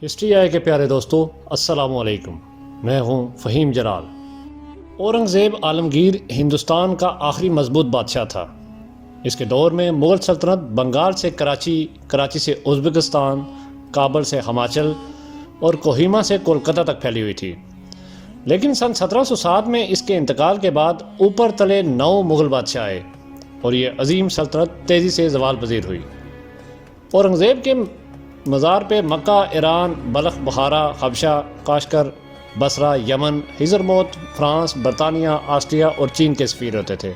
History آئے کے پیارے دوستو، السلام علیکم۔ میں ہوں فہیم جلال۔ اورنگزیب عالمگیر ہندوستان کا آخری مضبوط بادشاہ تھا۔ اس کے دور میں مغل سلطنت بنگال سے کراچی سے ازبکستان، کابل سے ہماچل اور کوہیما سے کولکتہ تک پھیلی ہوئی تھی۔ لیکن سن 1707 میں اس کے انتقال کے بعد اوپر تلے 9 مغل بادشاہ آئے اور یہ عظیم سلطنت تیزی سے زوال پذیر ہوئی۔ اورنگزیب کے مزار پہ مکہ، ایران، بلخ، بخارا، حبشہ، کاشکر، بصرہ، یمن، حضرموت، فرانس، برطانیہ، آسٹریا اور چین کے سفیر ہوتے تھے۔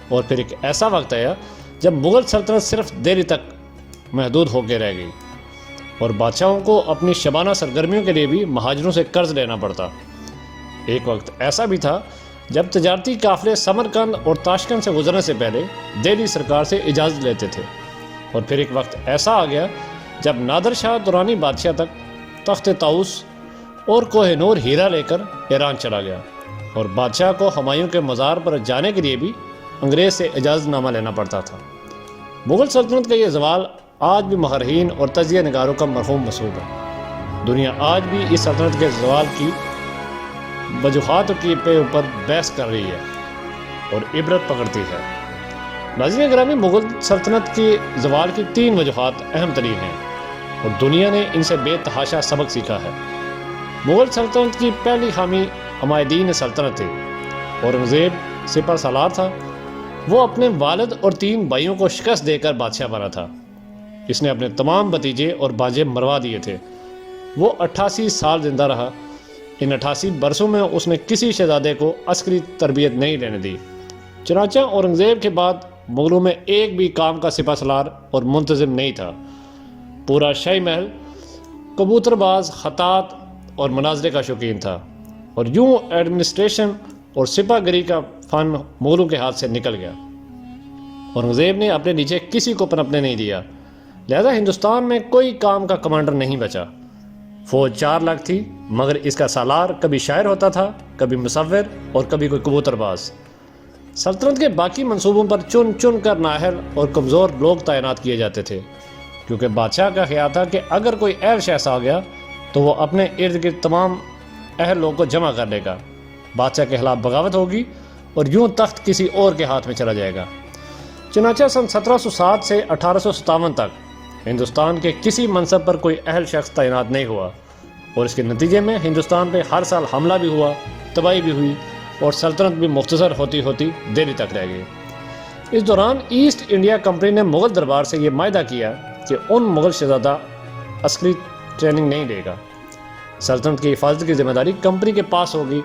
اور پھر ایک ایسا وقت آیا جب مغل سلطنت صرف دہلی تک محدود ہو کے رہ گئی اور بادشاہوں کو اپنی شبانہ سرگرمیوں کے لیے بھی مہاجروں سے قرض لینا پڑتا۔ ایک وقت ایسا بھی تھا جب تجارتی قافلے سمرقند اور تاشقند سے گزرنے سے پہلے دہلی سرکار سے اجازت لیتے تھے۔ اور پھر ایک وقت ایسا آ گیا جب نادر شاہ درانی بادشاہ تک تخت طاؤس اور کوہ نور ہیرا لے کر ایران چلا گیا اور بادشاہ کو ہمایوں کے مزار پر جانے کے لیے بھی انگریز سے اجازت نامہ لینا پڑتا تھا۔ مغل سلطنت کا یہ زوال آج بھی مؤرخین اور تجزیہ نگاروں کا مرحوم مسئول ہے۔ دنیا آج بھی اس سلطنت کے زوال کی وجوہات کے اوپر بحث کر رہی ہے اور عبرت پکڑتی ہے۔ ناظرین گرامی، مغل سلطنت کے زوال کی 3 وجوہات اہم ترین ہیں اور دنیا نے ان سے بے تحاشا سبق سیکھا ہے۔ مغل سلطنت کی پہلی حامی عمائدین سلطنت تھی۔ اورنگزیب سپہ سالار تھا۔ وہ اپنے والد اور 3 بھائیوں کو شکست دے کر بادشاہ بنا تھا۔ اس نے اپنے تمام بھتیجے اور بھانجے مروا دیے تھے۔ وہ 88 سال زندہ رہا۔ ان 88 برسوں میں اس نے کسی شہزادے کو عسکری تربیت نہیں لینے دی۔ چنانچہ اورنگزیب کے بعد مغلوں میں ایک بھی کام کا سپہ سالار اور منتظم نہیں تھا۔ پورا شاہی محل کبوتر باز، خطاط اور مناظرے کا شوقین تھا، اور یوں ایڈمنسٹریشن اور سپہ گری کا فن مغلوں کے ہاتھ سے نکل گیا۔ اورنگزیب نے اپنے نیچے کسی کو پنپنے نہیں دیا، لہذا ہندوستان میں کوئی کام کا کمانڈر نہیں بچا۔ فوج 4 لاکھ تھی، مگر اس کا سالار کبھی شاعر ہوتا تھا، کبھی مصور اور کبھی کوئی کبوتر باز۔ سلطنت کے باقی منصوبوں پر چن چن کر نااہل اور کمزور لوگ تعینات کیے جاتے تھے، کیونکہ بادشاہ کا خیال تھا کہ اگر کوئی اہل شخص آ گیا تو وہ اپنے ارد گرد تمام اہل لوگوں کو جمع کر لے گا، بادشاہ کے خلاف بغاوت ہوگی اور یوں تخت کسی اور کے ہاتھ میں چلا جائے گا۔ چنانچہ سن 1707 سے 1857 تک ہندوستان کے کسی منصب پر کوئی اہل شخص تعینات نہیں ہوا، اور اس کے نتیجے میں ہندوستان پہ ہر سال حملہ بھی ہوا، تباہی بھی ہوئی اور سلطنت بھی مختصر ہوتی ہوتی دہلی تک رہ گئی۔ اس دوران ایسٹ انڈیا کمپنی نے مغل دربار سے یہ معاہدہ کیا کہ ان مغل شہزادہ عسکری ٹریننگ نہیں لے گا۔ سلطنت کی حفاظت کی ذمہ داری کمپنی کے پاس ہوگی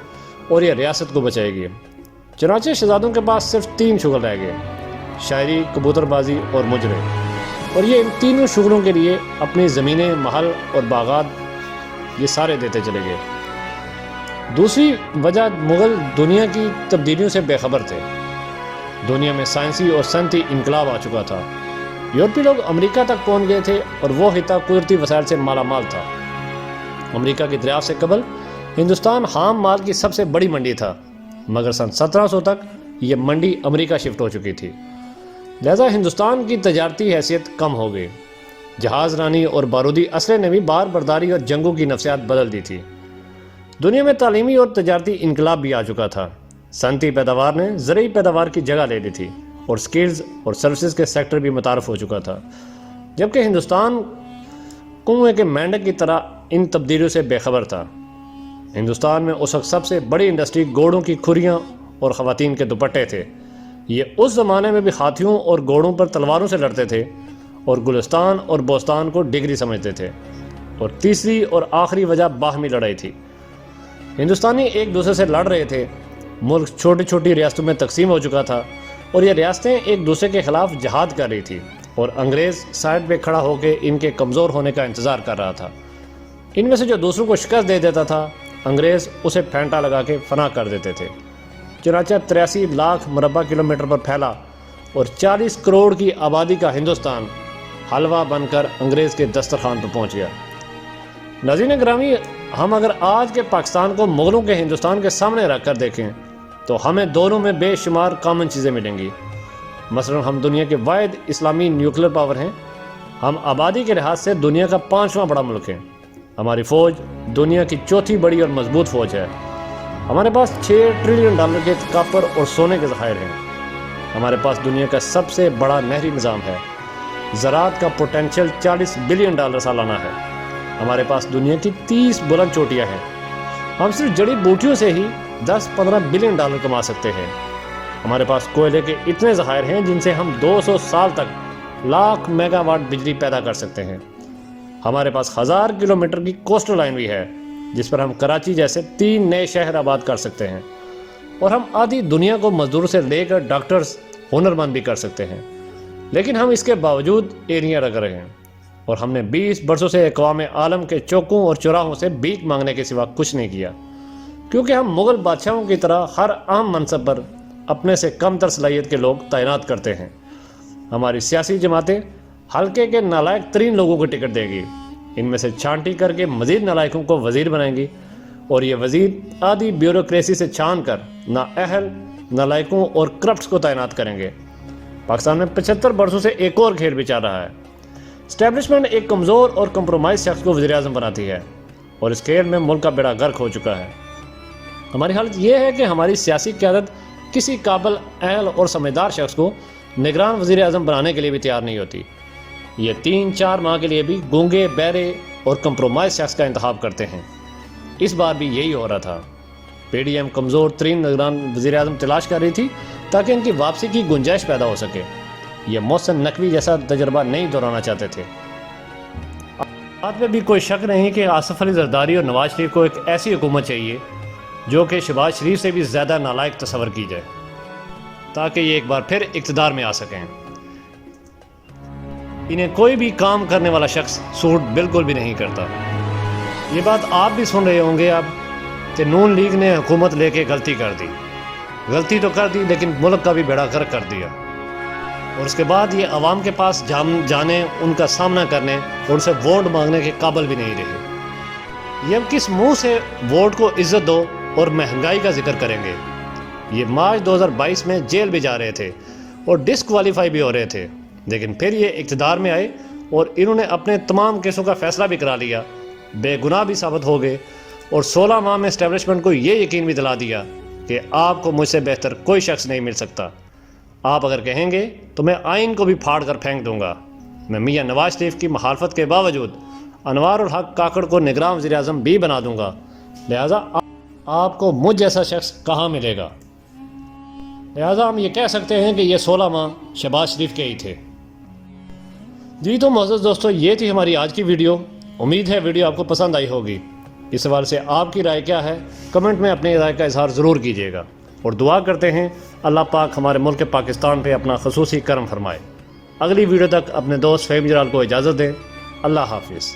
اور یہ ریاست کو بچائے گی۔ چنانچہ شہزادوں کے پاس صرف 3 شغل رہ گئے: شاعری، کبوتر بازی اور مجرے، اور یہ ان تینوں شغلوں کے لیے اپنی زمینیں، محل اور باغات یہ سارے دیتے چلے گئے۔ دوسری وجہ، مغل دنیا کی تبدیلیوں سے بے خبر تھے۔ دنیا میں سائنسی اور صنعتی انقلاب آ چکا تھا۔ یورپی لوگ امریکہ تک پہنچ گئے تھے اور وہ خطہ قدرتی وسائل سے مالا مال تھا۔ امریکہ کی دریافت سے قبل ہندوستان خام مال کی سب سے بڑی منڈی تھا، مگر سن 1700 تک یہ منڈی امریکہ شفٹ ہو چکی تھی، لہذا ہندوستان کی تجارتی حیثیت کم ہو گئی۔ جہاز رانی اور بارودی اسلحے نے بھی بار برداری اور جنگوں کی نفسیات بدل دی تھی۔ دنیا میں تعلیمی اور تجارتی انقلاب بھی آ چکا تھا۔ صنعتی پیداوار نے زرعی پیداوار کی جگہ لے لی تھی اور سکلز اور سروسز کے سیکٹر بھی متعارف ہو چکا تھا، جبکہ ہندوستان کنویں کے مینڈک کی طرح ان تبدیلیوں سے بے خبر تھا۔ ہندوستان میں اس وقت سب سے بڑی انڈسٹری گھوڑوں کی کھریاں اور خواتین کے دوپٹے تھے۔ یہ اس زمانے میں بھی ہاتھیوں اور گھوڑوں پر تلواروں سے لڑتے تھے اور گلستان اور بوستان کو ڈگری سمجھتے تھے۔ اور تیسری اور آخری وجہ باہمی لڑائی تھی۔ ہندوستانی ایک دوسرے سے لڑ رہے تھے، ملک چھوٹی چھوٹی ریاستوں میں تقسیم ہو چکا تھا اور یہ ریاستیں ایک دوسرے کے خلاف جہاد کر رہی تھی، اور انگریز سائڈ پہ کھڑا ہو کے ان کے کمزور ہونے کا انتظار کر رہا تھا۔ ان میں سے جو دوسروں کو شکست دے دیتا تھا، انگریز اسے پھینٹا لگا کے فنا کر دیتے تھے۔ چنانچہ 83 لاکھ مربع کلومیٹر پر پھیلا اور 40 کروڑ کی آبادی کا ہندوستان حلوہ بن کر انگریز کے دسترخوان پر پہنچ گیا۔ ناظرین گرامی، ہم اگر آج کے پاکستان کو مغلوں کے ہندوستان کے سامنے رکھ کر دیکھیں تو ہمیں دونوں میں بے شمار کامن چیزیں ملیں گی۔ مثلا ہم دنیا کے واحد اسلامی نیوکلیر پاور ہیں۔ ہم آبادی کے لحاظ سے دنیا کا 5واں بڑا ملک ہیں۔ ہماری فوج دنیا کی چوتھی بڑی اور مضبوط فوج ہے۔ ہمارے پاس 6 ٹریلین ڈالر کے کاپر اور سونے کے ذخائر ہیں۔ ہمارے پاس دنیا کا سب سے بڑا نہری نظام ہے۔ زراعت کا پوٹینشیل 40 بلین ڈالر سالانہ ہے۔ ہمارے پاس دنیا کی 30 بلند چوٹیاں ہیں۔ ہم صرف جڑی بوٹیوں سے ہی 10-15 بلین ڈالر کما سکتے ہیں۔ ہمارے پاس کوئلے کے اتنے ذخائر ہیں جن سے ہم 200 سال تک لاکھ میگا واٹ بجلی پیدا کر سکتے ہیں۔ ہمارے پاس 1000 کلومیٹر کی کوسٹل لائن بھی ہے جس پر ہم کراچی جیسے 3 نئے شہر آباد کر سکتے ہیں، اور ہم آدھی دنیا کو مزدور سے لے کر ڈاکٹرز ہنرمند بھی کر سکتے ہیں۔ لیکن ہم اس کے باوجود ایریاں رکھ رہے ہیں، اور ہم نے 20 برسوں سے اقوام عالم کے چوکوں اور چوراہوں سے بھیک مانگنے کے سوا کچھ نہیں کیا، کیونکہ ہم مغل بادشاہوں کی طرح ہر اہم منصب پر اپنے سے کم تر صلاحیت کے لوگ تعینات کرتے ہیں۔ ہماری سیاسی جماعتیں حلقے کے نالائق ترین لوگوں کو ٹکٹ دے گی، ان میں سے چھانٹی کر کے مزید نالائقوں کو وزیر بنائیں گی، اور یہ وزیر آدھی بیوروکریسی سے چھان کر نااہل، نالائقوں اور کرپٹس کو تعینات کریں گے۔ پاکستان میں 75 برسوں سے ایک اور کھیل بھی چل رہا ہے۔ اسٹیبلشمنٹ ایک کمزور اور کمپرومائز شخص کو وزیر اعظم بناتی ہے، اور اس کھیل میں ملک کا بیڑا غرق ہو چکا ہے۔ ہماری حالت یہ ہے کہ ہماری سیاسی قیادت کسی قابل، اہل اور سمجھدار شخص کو نگران وزیر اعظم بنانے کے لیے بھی تیار نہیں ہوتی۔ یہ 3-4 ماہ کے لیے بھی گونگے، بہرے اور کمپرومائز شخص کا انتخاب کرتے ہیں۔ اس بار بھی یہی ہو رہا تھا۔ پی ڈی ایم کمزور ترین نگران وزیر اعظم تلاش کر رہی تھی تاکہ ان کی واپسی کی گنجائش پیدا ہو سکے۔ یہ محسن نقوی جیسا تجربہ نہیں دہرانا چاہتے تھے۔ بات میں بھی کوئی شک نہیں کہ آصف علی زرداری اور نواز شریف کو ایک ایسی حکومت چاہیے جو کہ شہباز شریف سے بھی زیادہ نالائق تصور کی جائے، تاکہ یہ ایک بار پھر اقتدار میں آ سکیں۔ انہیں کوئی بھی کام کرنے والا شخص سوٹ بالکل بھی نہیں کرتا۔ یہ بات آپ بھی سن رہے ہوں گے اب کہ نون لیگ نے حکومت لے کے غلطی کر دی۔ غلطی تو کر دی، لیکن ملک کا بھی بیڑا غرق کر دیا، اور اس کے بعد یہ عوام کے پاس جانے، ان کا سامنا کرنے اور ان سے ووٹ مانگنے کے قابل بھی نہیں رہے۔ یہ اب کس منہ سے ووٹ کو عزت دو اور مہنگائی کا ذکر کریں گے؟ یہ مارچ 2022 میں جیل بھی جا رہے تھے اور ڈسکوالیفائی بھی ہو رہے تھے، لیکن پھر یہ اقتدار میں آئے اور انہوں نے اپنے تمام کیسوں کا فیصلہ بھی کرا لیا، بے گناہ بھی ثابت ہو گئے، اور 16 ماہ میں اسٹیبلشمنٹ کو یہ یقین بھی دلا دیا کہ آپ کو مجھ سے بہتر کوئی شخص نہیں مل سکتا۔ آپ اگر کہیں گے تو میں آئین کو بھی پھاڑ کر پھینک دوں گا۔ میں میاں نواز شریف کی مخالفت کے باوجود انوار الحق کاکڑ کو نگران وزیر اعظم بھی بنا دوں گا، لہٰذا آپ کو مجھ جیسا شخص کہاں ملے گا؟ لہٰذا ہم یہ کہہ سکتے ہیں کہ یہ 16 ماہ شہباز شریف کے ہی تھے۔ جی تو معزز دوستو، یہ تھی ہماری آج کی ویڈیو۔ امید ہے ویڈیو آپ کو پسند آئی ہوگی۔ اس حوالے سے آپ کی رائے کیا ہے؟ کمنٹ میں اپنی رائے کا اظہار ضرور کیجیے گا، اور دعا کرتے ہیں اللہ پاک ہمارے ملک پاکستان پہ اپنا خصوصی کرم فرمائے۔ اگلی ویڈیو تک اپنے دوست فہیم جلال کو اجازت دیں۔ اللہ حافظ۔